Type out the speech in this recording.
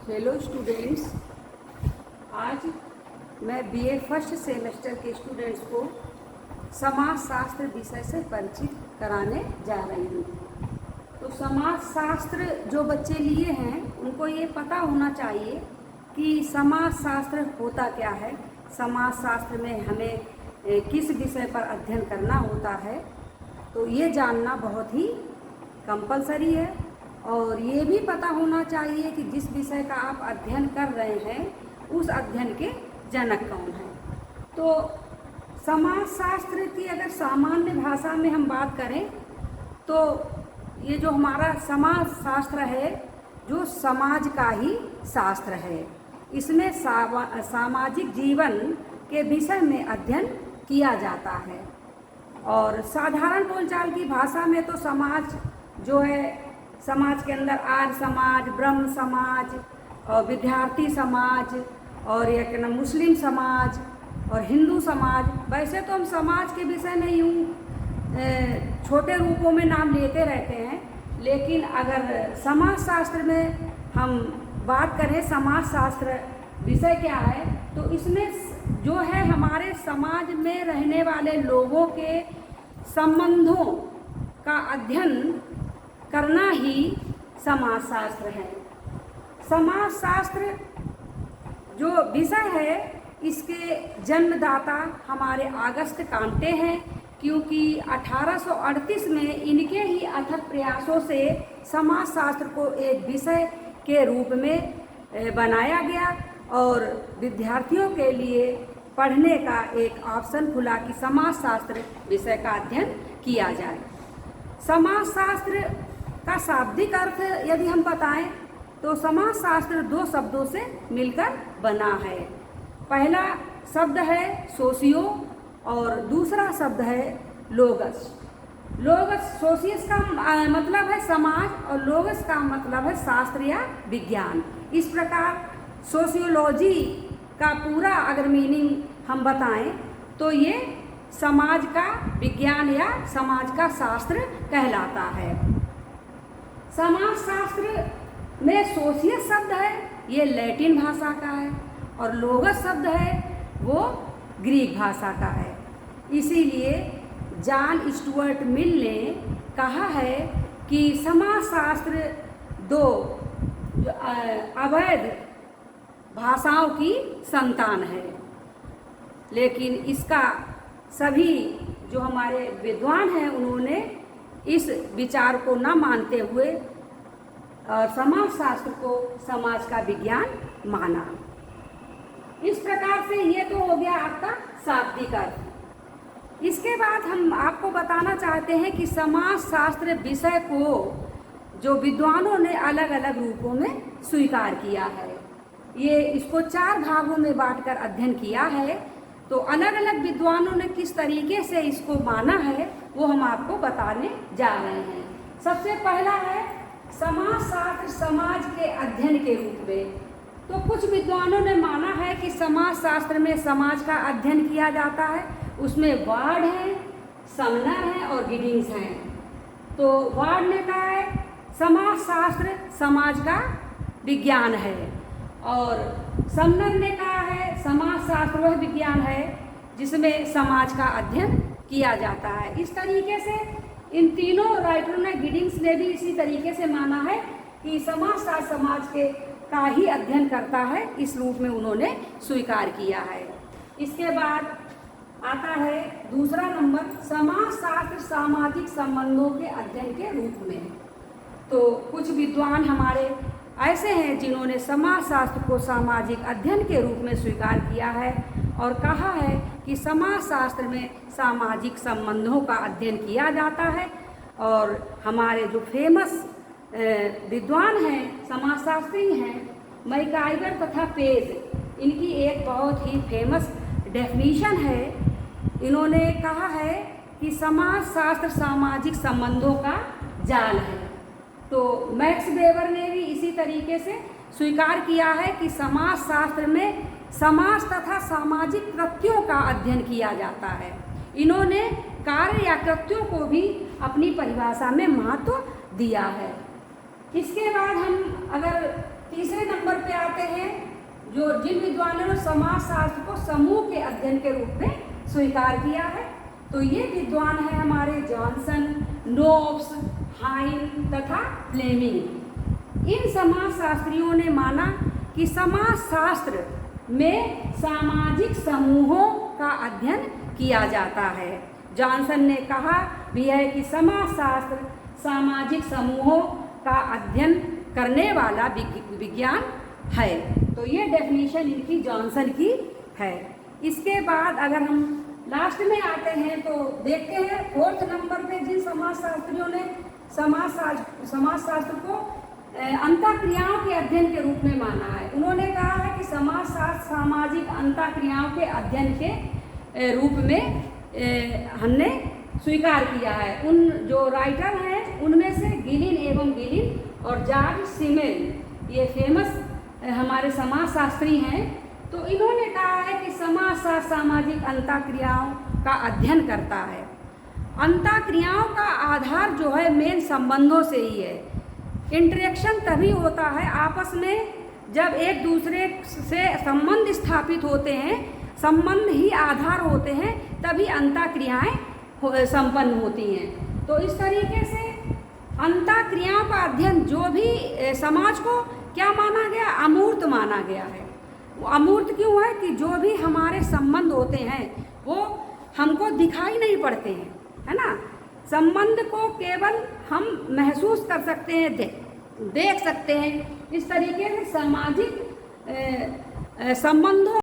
Hello students, आज मैं BA first semester के स्टूडेंट्स को समाज शास्त्र विषय से परिचित कराने जा रही हूँ। तो समाज शास्त्र जो बच्चे लिए हैं उनको ये पता होना चाहिए कि समाज शास्त्र होता क्या है, समाज शास्त्र में हमें किस विषय पर अध्ययन करना होता है। तो ये जानना बहुत ही कंपलसरी है और ये भी पता होना चाहिए कि जिस विषय का आप अध्ययन कर रहे हैं उस अध्ययन के जनक कौन हैं। तो समाज शास्त्र की अगर सामान्य भाषा में हम बात करें तो ये जो हमारा समाज शास्त्र है जो समाज का ही शास्त्र है। इसमें सामाजिक जीवन के विषय में अध्ययन किया जाता है और साधारण बोलचाल की भाषा में तो समाज जो है, समाज के अंदर आर्य समाज, ब्रह्म समाज और विद्यार्थी समाज और ये क्या नाम मुस्लिम समाज और हिंदू समाज। वैसे तो हम समाज के विषय में यूँ छोटे रूपों में नाम लेते रहते हैं, लेकिन अगर समाज शास्त्र में हम बात करें समाज शास्त्र विषय क्या है तो इसमें जो है हमारे समाज में रहने वाले लोगों के संबंधों का अध्ययन करना ही समाज शास्त्र है। समाज शास्त्र जो विषय है इसके जन्मदाता हमारे अगस्त कांटे हैं, क्योंकि 1838 में इनके ही अथक प्रयासों से समाज शास्त्र को एक विषय के रूप में बनाया गया और विद्यार्थियों के लिए पढ़ने का एक ऑप्शन खुला कि समाज शास्त्र विषय का अध्ययन किया जाए। समाज शास्त्र का शाब्दिक अर्थ यदि हम बताएं तो समाज शास्त्र दो शब्दों से मिलकर बना है। पहला शब्द है सोशियो और दूसरा शब्द है लोगस। लोगस सोशियस का मतलब है समाज और लोगस का मतलब है शास्त्र या विज्ञान। इस प्रकार सोशियोलॉजी का पूरा अगर मीनिंग हम बताएं तो ये समाज का विज्ञान या समाज का शास्त्र कहलाता है। समाज शास्त्र में सोशियस शब्द है ये लैटिन भाषा का है और लोगस शब्द है वो ग्रीक भाषा का है। इसीलिए जॉन स्टुअर्ट मिल ने कहा है कि समाज शास्त्र दो अवैध भाषाओं की संतान है, लेकिन इसका सभी जो हमारे विद्वान हैं उन्होंने इस विचार को न मानते हुए समाज शास्त्र को समाज का विज्ञान माना। इस प्रकार से ये तो हो गया आपका शाब्दिक अर्थ। इसके बाद हम आपको बताना चाहते हैं कि समाज शास्त्र विषय को जो विद्वानों ने अलग अलग रूपों में स्वीकार किया है, ये इसको 4 भागों में बांटकर अध्ययन किया है। तो अलग अलग विद्वानों ने किस तरीके से इसको माना है वो हम आपको बताने जा रहे हैं। सबसे पहला है समाज शास्त्र समाज के अध्ययन के रूप में। तो कुछ विद्वानों ने माना है कि समाज शास्त्र में समाज का अध्ययन किया जाता है, उसमें वार्ड हैं, समनर हैं और गिडिंग्स हैं। तो वार्ड ने कहा है समाज शास्त्र समाज का विज्ञान है और समनर ने कहा है समाज शास्त्र वह विज्ञान है जिसमें समाज का अध्ययन किया जाता है। इस तरीके से इन तीनों राइटरों ने, गिडिंग्स ने भी इसी तरीके से माना है कि समाज शास्त्र समाज के का ही अध्ययन करता है, इस रूप में उन्होंने स्वीकार किया है। इसके बाद आता है दूसरा नंबर समाज शास्त्र सामाजिक संबंधों के अध्ययन के रूप में। तो कुछ विद्वान हमारे ऐसे हैं जिन्होंने समाज शास्त्र को सामाजिक अध्ययन के रूप में स्वीकार किया है और कहा है कि समाज शास्त्र में सामाजिक संबंधों का अध्ययन किया जाता है। और हमारे जो फेमस विद्वान हैं, समाजशास्त्री हैं, मैकाइवर तथा पेज, इनकी एक बहुत ही फेमस डेफिनेशन है। इन्होंने कहा है कि समाज शास्त्र सामाजिक संबंधों का जाल है। तो मैक्स वेबर ने भी इसी तरीके से स्वीकार किया है कि समाज शास्त्र में समाज तथा सामाजिक कृत्यों का अध्ययन किया जाता है। इन्होंने कार्य या कृत्यों को भी अपनी परिभाषा में महत्व दिया है। इसके बाद हम अगर तीसरे नंबर पे आते हैं जो जिन विद्वानों ने समाज शास्त्र को समूह के अध्ययन के रूप में स्वीकार किया है, तो ये विद्वान है हमारे जॉनसन, नोब्स, हाइन तथा फ्लेमिंग। इन समाज शास्त्रियों ने माना कि समाज शास्त्र में सामाजिक समूहों का अध्ययन किया जाता है। जॉनसन ने कहा भी है कि समाज शास्त्र सामाजिक समूहों का अध्ययन करने वाला विज्ञान है। तो ये डेफिनेशन इनकी जॉनसन की है। इसके बाद अगर हम लास्ट में आते हैं तो देखते हैं फोर्थ नंबर पे जिन समाजशास्त्रियों ने समाजशास्त्र को अंतःक्रियाओं के अध्ययन के रूप में माना है। उन्होंने कहा है कि समाजशास्त्र सामाजिक अंतःक्रियाओं के अध्ययन के रूप में हमने स्वीकार किया है। उन जो राइटर हैं उनमें से गिलिन एवं गिलिन और जॉर्ज सिमेल ये फेमस हमारे समाजशास्त्री हैं। तो इन्होंने कहा है कि समाजशास्त्र सामाजिक अंतःक्रियाओं का अध्ययन करता है। अंतःक्रियाओं का आधार जो है मेन संबंधों से ही है। इंटरेक्शन तभी होता है आपस में जब एक दूसरे से संबंध स्थापित होते हैं, संबंध ही आधार होते हैं, तभी अंतःक्रियाएं संपन्न होती हैं। तो इस तरीके से अंतःक्रियाओं का अध्ययन जो भी समाज को क्या माना गया, अमूर्त माना गया है। वो अमूर्त क्यों है कि जो भी हमारे संबंध होते हैं वो हमको दिखाई नहीं पड़ते हैं, है ना। संबंध को केवल हम महसूस कर सकते हैं, देख सकते हैं। इस तरीके से सामाजिक संबंधों